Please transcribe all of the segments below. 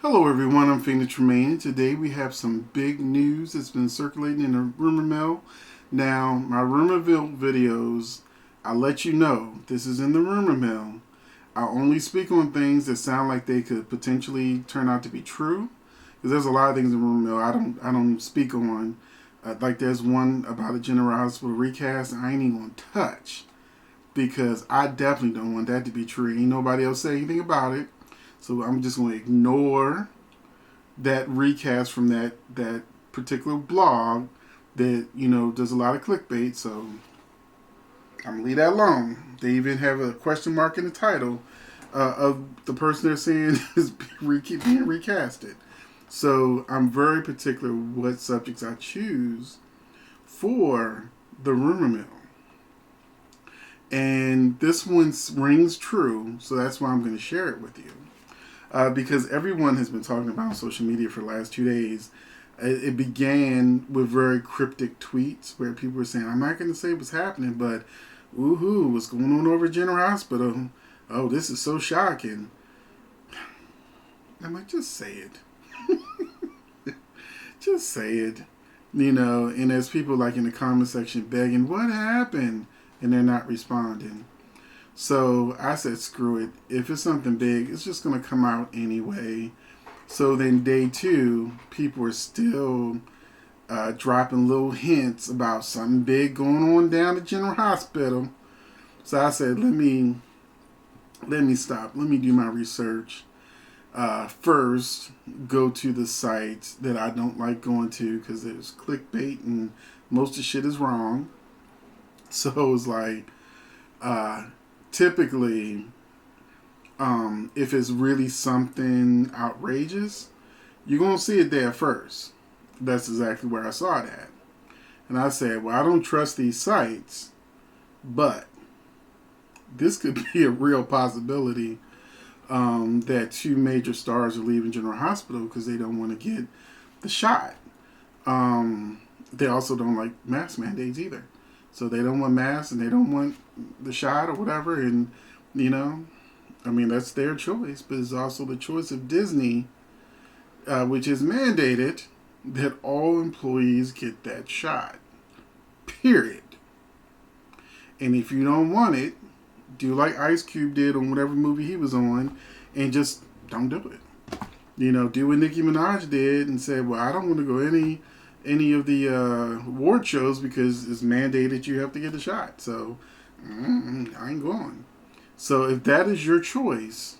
Hello everyone, I'm Tremayne. Today we have some big news that's been circulating in the rumor mill. Now, my rumor mill videos, I let you know this is in the rumor mill. I only speak on things that sound like they could potentially turn out to be true. Because there's a lot of things in the rumor mill I don't speak on. Like there's one about a General Hospital recast I ain't even gonna touch because I definitely don't want that to be true. Ain't nobody else say anything about it. So I'm just going to ignore that recast from that particular blog that does a lot of clickbait. So I'm gonna leave that alone. They even have a question mark in the title of the person they're saying is being recasted. So I'm very particular what subjects I choose for the rumor mill. And this one rings true, so that's why I'm going to share it with you. Because everyone has been talking about on social media for the last 2 days. It began with very cryptic tweets where people were saying, I'm not going to say what's happening, but woohoo, what's going on over at General Hospital? Oh, this is so shocking. I'm like, just say it. Just say it. And there's people like in the comment section begging, what happened? And they're not responding. So I said, screw it. If it's something big, it's just going to come out anyway. So then day two, people are still dropping little hints about something big going on down at General Hospital. So I said, let me stop. Let me do my research. First, go to the sites that I don't like going to because there's clickbait and most of the shit is wrong. So it was like, typically, if it's really something outrageous, you're going to see it there first. That's exactly where I saw it at. And I said, well, I don't trust these sites, but this could be a real possibility that two major stars are leaving General Hospital because they don't want to get the shot. They also don't like mask mandates either. So they don't want masks and they don't want the shot or whatever. And, that's their choice. But it's also the choice of Disney, which is mandated that all employees get that shot. Period. And if you don't want it, do like Ice Cube did on whatever movie he was on and just don't do it. Do what Nicki Minaj did and said, well, I don't want to go any of the award shows because it's mandated you have to get the shot. So I ain't going. So if that is your choice,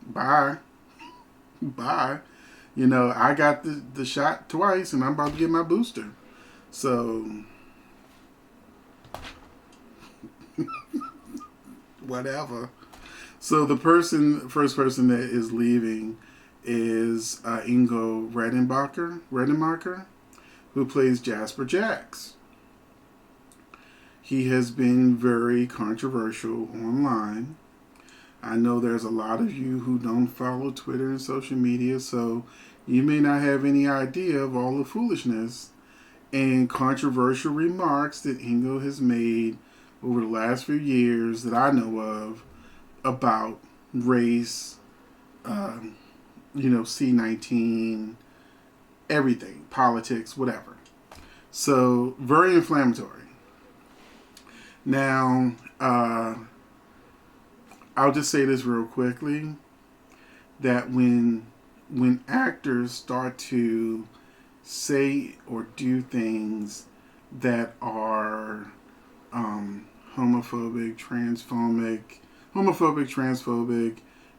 bye. Bye. I got the shot twice and I'm about to get my booster. So whatever. So the first person that is leaving is Ingo Redenbacher, who plays Jasper Jack. He has been very controversial online. I know there's a lot of you who don't follow Twitter and social media, so you may not have any idea of all the foolishness and controversial remarks that Ingo has made over the last few years that I know of about race, C-19, everything, politics, whatever. So, very inflammatory. Now, I'll just say this real quickly, that when actors start to say or do things that are homophobic, transphobic,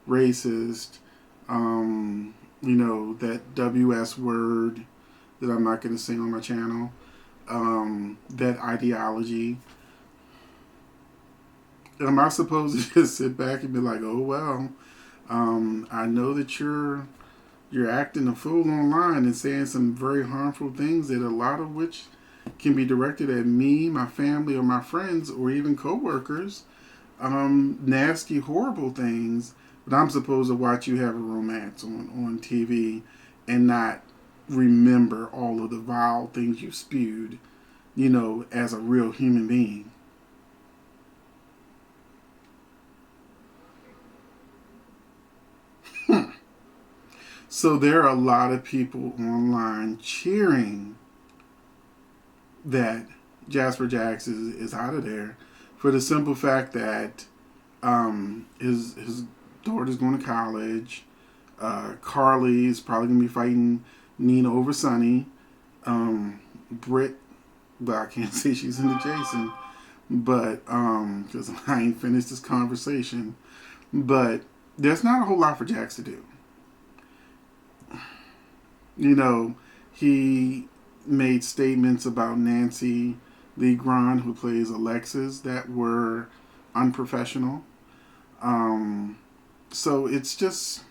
racist, that WS word that I'm not going to say on my channel, that ideology. Am I supposed to just sit back and be like, oh, well, I know that you're acting a fool online and saying some very harmful things that a lot of which can be directed at me, my family, or my friends, or even coworkers. Nasty, horrible things. But I'm supposed to watch you have a romance on TV and not remember all of the vile things you spewed, as a real human being. So there are a lot of people online cheering that Jasper Jack is out of there for the simple fact that his daughter's going to college. Carly is probably going to be fighting Nina over Sonny. Britt, but I can't say she's into Jason, but because I ain't finished this conversation. But there's not a whole lot for Jax to do. You know, he made statements about Nancy Lee Grant, who plays Alexis, that were unprofessional. So it's just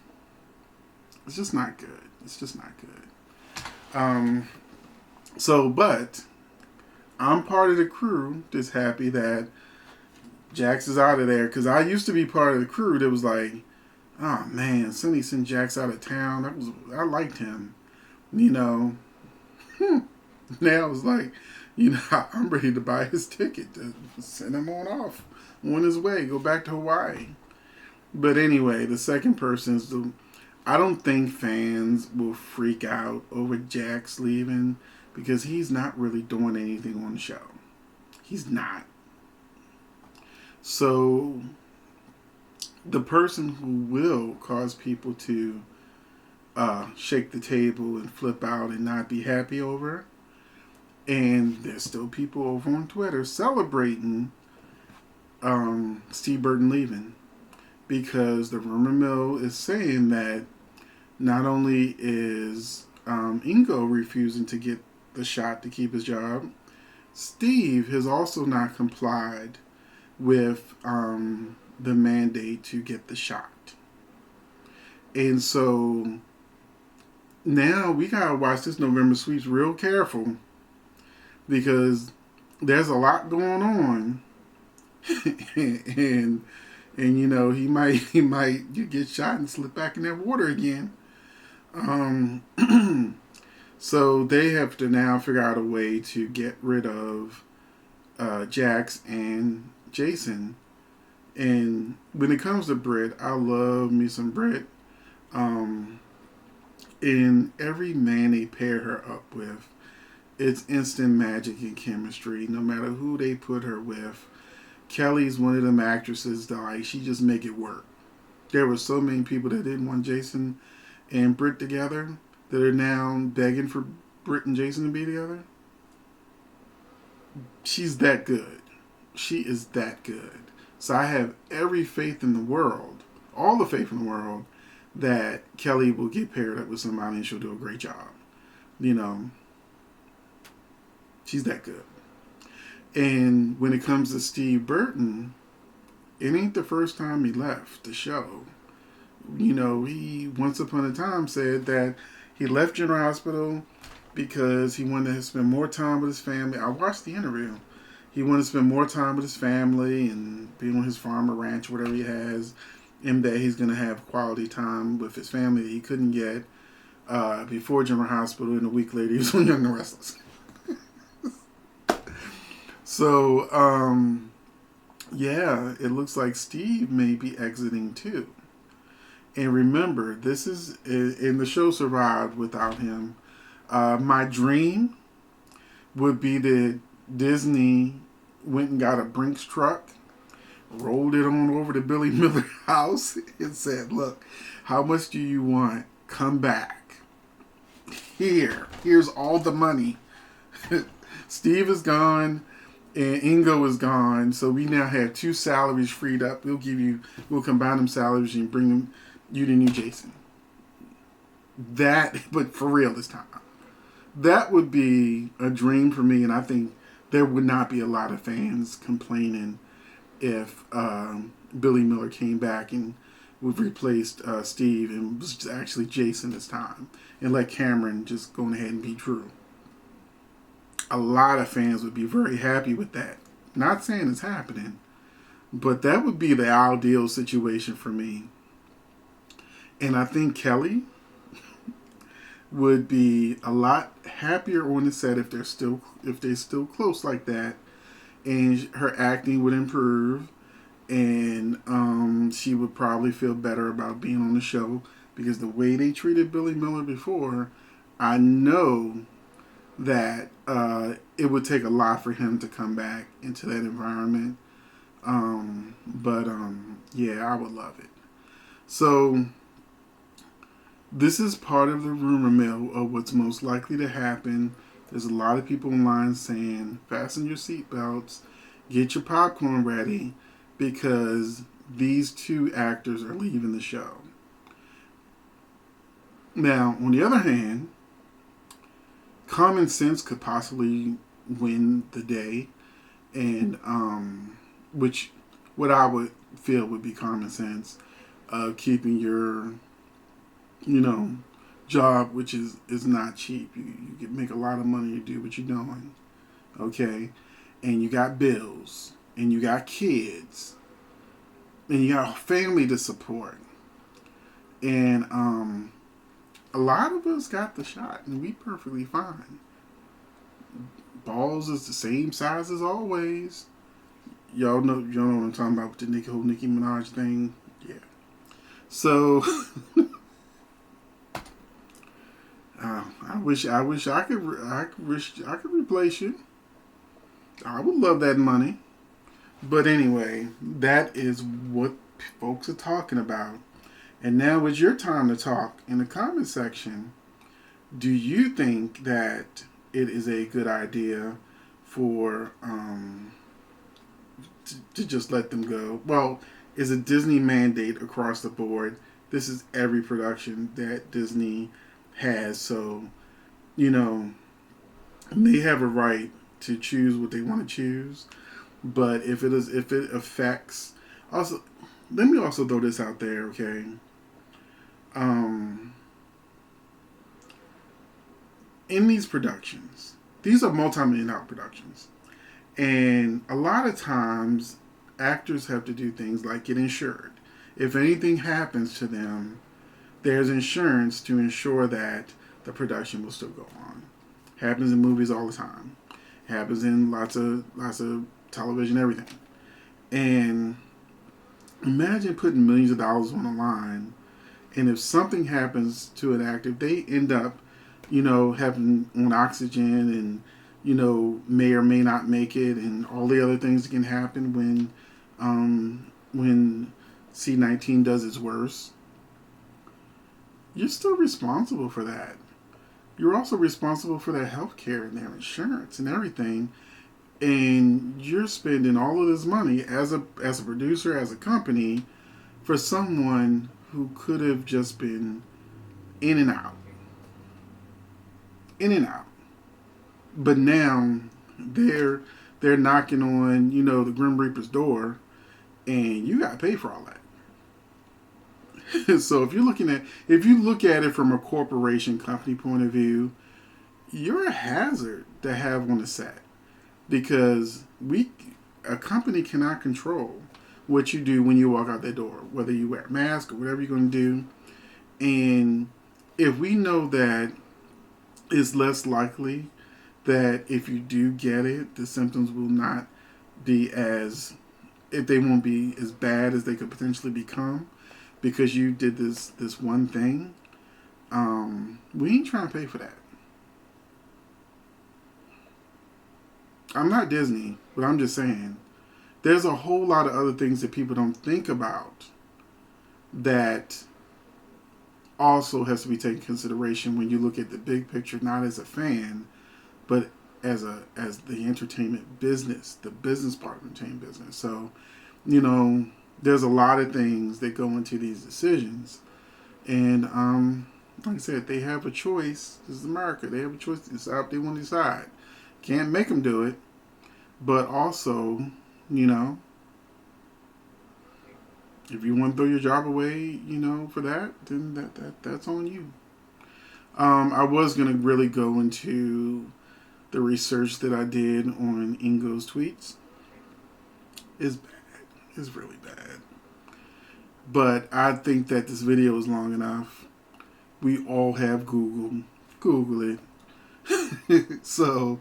not good. It's just not good. But I'm part of the crew that's happy that Jax is out of there, because I used to be part of the crew that was like, oh man, Sonny sent Jax out of town. I liked him. You know, now it's like, you know, I'm ready to buy his ticket to send him on his way, go back to Hawaii. But anyway, the second person is I don't think fans will freak out over Jax leaving, because he's not really doing anything on the show. He's not. So the person who will cause people to shake the table and flip out and not be happy over, and there's still people over on Twitter celebrating Steve Burton leaving, because the rumor mill is saying that not only is Ingo refusing to get the shot to keep his job, Steve has also not complied with the mandate to get the shot. And so now we gotta watch this November sweeps real careful, because there's a lot going on. and you know, he might get shot and slip back in that water again. So they have to now figure out a way to get rid of Jax and Jason. And when it comes to Britt, I love me some Britt. And every man they pair her up with, it's instant magic and chemistry, no matter who they put her with. Kelly's one of them actresses that, like, she just make it work. There were so many people that didn't want Jason and Britt together that are now begging for Britt and Jason to be together. She's that good. She is that good. So I have every faith in the world, all the faith in the world, that Kelly will get paired up with somebody and she'll do a great job. You know, she's that good. And when it comes to Steve Burton, it ain't the first time he left the show. You know, he once upon a time said that he left General Hospital because he wanted to spend more time with his family. I watched the interview. He wanted to spend more time with his family and be on his farm or ranch, whatever he has, and that he's going to have quality time with his family that he couldn't get before General Hospital, and a week later he was on Young and Restless. So, yeah, it looks like Steve may be exiting too. And remember, this is, and the show survived without him. My dream would be that Disney went and got a Brinks truck, rolled it on over to Billy Miller's house, and said, look, how much do you want? Come back. Here's all the money. Steve is gone and Ingo is gone, so we now have 2 salaries freed up. We'll combine them salaries and bring you to New Jason. But for real this time. That would be a dream for me, and I think there would not be a lot of fans complaining if Billy Miller came back and we've replaced Steve and was actually Jason this time, and let Cameron just go ahead and be Drew. A lot of fans would be very happy with that. Not saying it's happening, but that would be the ideal situation for me. And I think Kelly would be a lot happier on the set if they're still close like that, and her acting would improve, and she would probably feel better about being on the show. because the way they treated Billy Miller before, I know that it would take a lot for him to come back into that environment. But yeah, I would love it. So this is part of the rumor mill of what's most likely to happen. There's a lot of people online saying, fasten your seatbelts, get your popcorn ready, because these two actors are leaving the show. Now, on the other hand, common sense could possibly win the day, and which what I would feel would be common sense of keeping your, job, which is not cheap. You can make a lot of money to do what you're doing, okay? And you got bills, and you got kids, and you got a family to support, and a lot of us got the shot, and we perfectly fine. Balls is the same size as always. Y'all know what I'm talking about with the whole Nicki Minaj thing. Yeah. So I wish I could replace you. I would love that money. But anyway, that is what folks are talking about. And now it's your time to talk in the comment section. Do you think that it is a good idea for to just let them go? Well, is a Disney mandate across the board? This is every production that Disney has, so they have a right to choose what they want to choose. But if it affects, also, let me also throw this out there, okay? In these productions, these are multi-million-dollar productions, and a lot of times actors have to do things like get insured. If anything happens to them, there's insurance to ensure that the production will still go on. Happens in movies all the time. Happens in lots of television, everything. And imagine putting millions of dollars on the line, and if something happens to an actor, if they end up, having on oxygen and, may or may not make it, and all the other things that can happen when C-19 does its worst, you're still responsible for that. You're also responsible for their health care and their insurance and everything. And you're spending all of this money as a producer, as a company, for someone who could have just been in and out. In and out. But now they're knocking on, the Grim Reaper's door, and you got to pay for all that. So if you look at it from a corporation company point of view, you're a hazard to have on the set, because a company cannot control what you do when you walk out that door, whether you wear a mask or whatever you're going to do. And if we know that it's less likely that if you do get it, the symptoms will not be they won't be as bad as they could potentially become, because you did this one thing, we ain't trying to pay for that. I'm not Disney, but I'm just saying, there's a whole lot of other things that people don't think about that also has to be taken into consideration when you look at the big picture, not as a fan, but as the entertainment business, the business part of the entertainment business. So, there's a lot of things that go into these decisions. And like I said, they have a choice. This is America. They have a choice to decide what they want to decide. Can't make them do it. But also, if you want to throw your job away, for that, then that's on you. I was going to really go into the research that I did on Ingo's tweets. It's bad. It's really bad. But I think that this video is long enough. We all have Google. Google it. So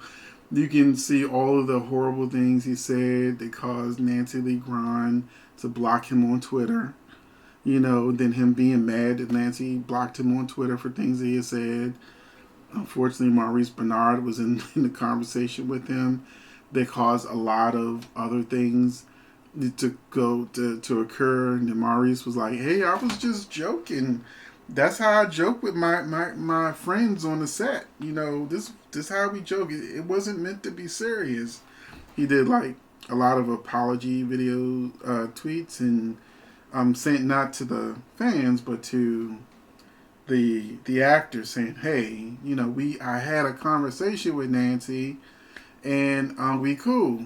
you can see all of the horrible things he said that caused Nancy Lee Grahn to block him on Twitter. You know, then him being mad that Nancy blocked him on Twitter for things he had said. Unfortunately, Maurice Bernard was in the conversation with him that caused a lot of other things to occur. And then Maurice was like, "Hey, I was just joking. That's how I joke with my friends on the set. You know, this how we joke. It wasn't meant to be serious." He did like a lot of apology video tweets and saying not to the fans but to the actor saying, "Hey, you know, I had a conversation with Nancy, and we cool."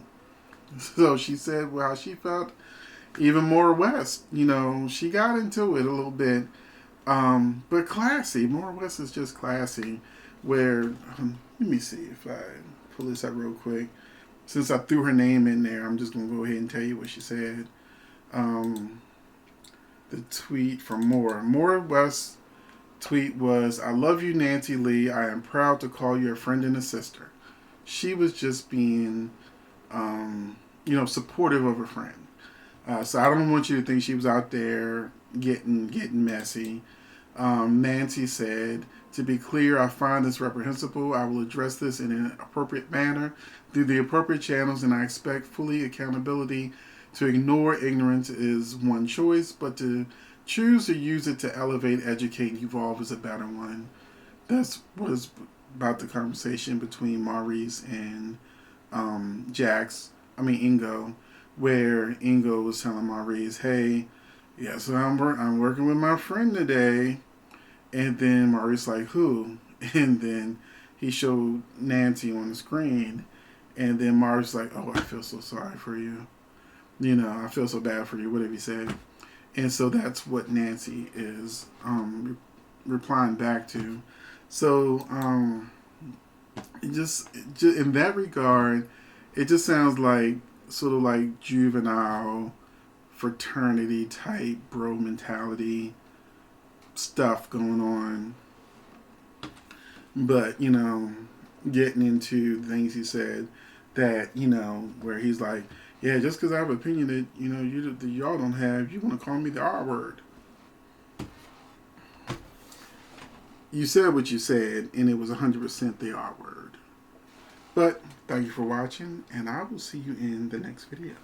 So she said, well, she felt even more West. You know, she got into it a little bit, but classy. More West is just classy. Where let me see if I pull this up real quick. Since I threw her name in there, I'm just gonna go ahead and tell you what she said. Um, the tweet from More West tweet was, "I love you, Nancy Lee. I am proud to call you a friend and a sister." She was just being, you know, supportive of her friend. So I don't want you to think she was out there getting messy. Nancy said, "To be clear, I find this reprehensible. I will address this in an appropriate manner through the appropriate channels, and I expect fully accountability. To ignore ignorance is one choice, but to choose to use it to elevate, educate, and evolve is a better one." That's what is about the conversation between Maurice and Ingo, where Ingo was telling Maurice, "Hey, yeah, so I'm working with my friend today," and then Maurice like, "Who?" And then he showed Nancy on the screen, and then Maurice like, "Oh, I feel so sorry for you. You know, I feel so bad for you," whatever he said. And so that's what Nancy is replying back to. So just in that regard, it just sounds like sort of like juvenile fraternity type bro mentality stuff going on. But you know, getting into the things he said that you know where he's like, "Yeah, just because I have an opinion that you know y'all don't have, you want to call me the R word." You said what you said, and it was 100% the R word. But thank you for watching, and I will see you in the next video.